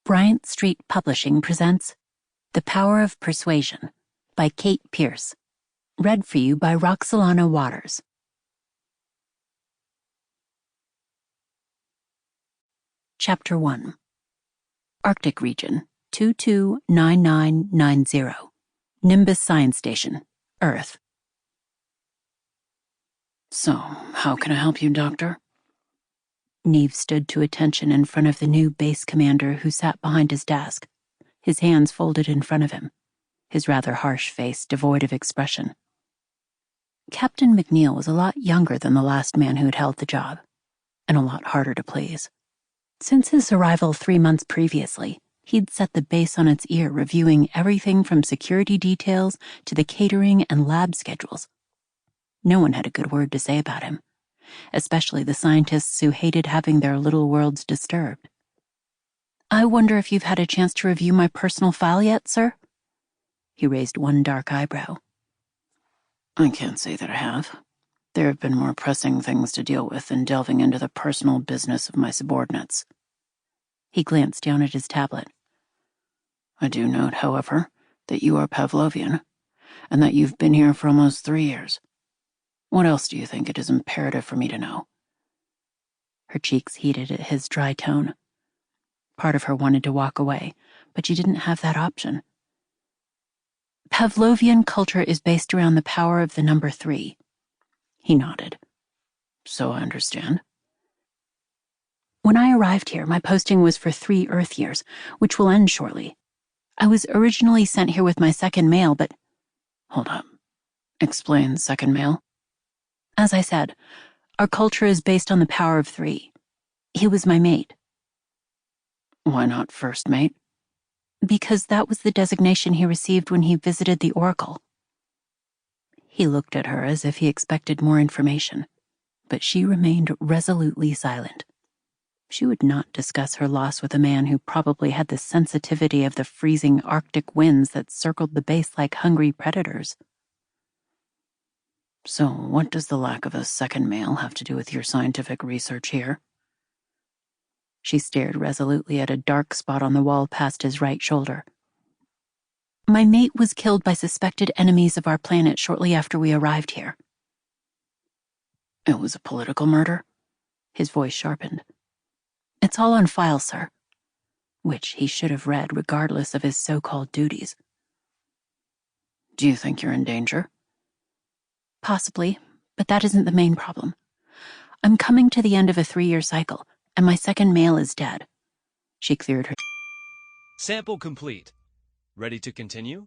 Bryant Street Publishing presents The Power of Persuasion by Kate Pearce. Read for you by Roxelana Waters. Chapter 1. Arctic Region, 229990. Nimbus Science Station, Earth. So, how can I help you, Doctor? Neeve stood to attention in front of the new base commander who sat behind his desk, his hands folded in front of him, his rather harsh face devoid of expression. Captain McNeill was a lot younger than the last man who'd held the job, and a lot harder to please. Since his arrival 3 months previously, he'd set the base on its ear, reviewing everything from security details to the catering and lab schedules. No one had a good word to say about him, especially the scientists who hated having their little worlds disturbed. "I wonder if you've had a chance to review my personal file yet, sir?" He raised one dark eyebrow. I can't say that I have. There have been more pressing things to deal with than delving into the personal business of my subordinates. He glanced down at his tablet. I do note, however, that you are Pavlovian, and that you've been here for almost 3 years. What else do you think it is imperative for me to know? Her cheeks heated at his dry tone. Part of her wanted to walk away, but she didn't have that option. Pavlovian culture is based around the power of the number 3. He nodded. So I understand. When I arrived here, my posting was for 3 Earth years, which will end shortly. I was originally sent here with my second male, but... Hold up. Explain second male. As I said, our culture is based on the power of 3. He was my mate. Why not first mate? Because that was the designation he received when he visited the Oracle. He looked at her as if he expected more information, but she remained resolutely silent. She would not discuss her loss with a man who probably had the sensitivity of the freezing Arctic winds that circled the base like hungry predators. So what does the lack of a second male have to do with your scientific research here? She stared resolutely at a dark spot on the wall past his right shoulder. My mate was killed by suspected enemies of our planet shortly after we arrived here. It was a political murder? His voice sharpened. It's all on file, sir. Which he should have read regardless of his so-called duties. Do you think you're in danger? Possibly, but that isn't the main problem. I'm coming to the end of a 3-year cycle, and my second male is dead. She cleared her. Sample complete. Ready to continue?